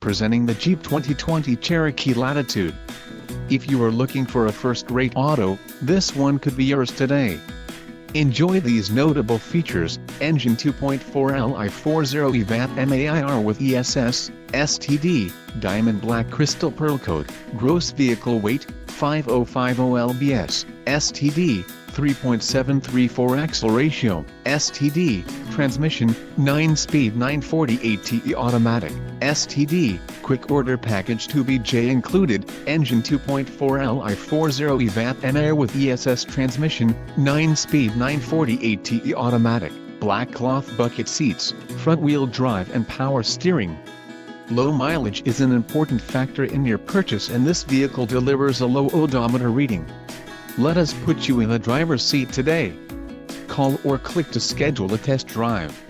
Presenting the Jeep 2020 Cherokee Latitude. If you are looking for a first-rate auto, this one could be yours today. Enjoy these notable features: engine 2.4 Li 40 VAT MAIR with ESS, STD, diamond black crystal pearl coat, gross vehicle weight, 5050 lbs, STD, 3.734 axle ratio, STD, transmission, 9-speed 940 ATE automatic, STD, quick order package 2BJ included, engine 2.4 Li 40 VAT MAIR with ESS transmission, 9-speed 940 ATE automatic, black cloth bucket seats, front-wheel drive and power steering. Low mileage is an important factor in your purchase, and this vehicle delivers a low odometer reading. Let us put you in the driver's seat today. Call or click to schedule a test drive.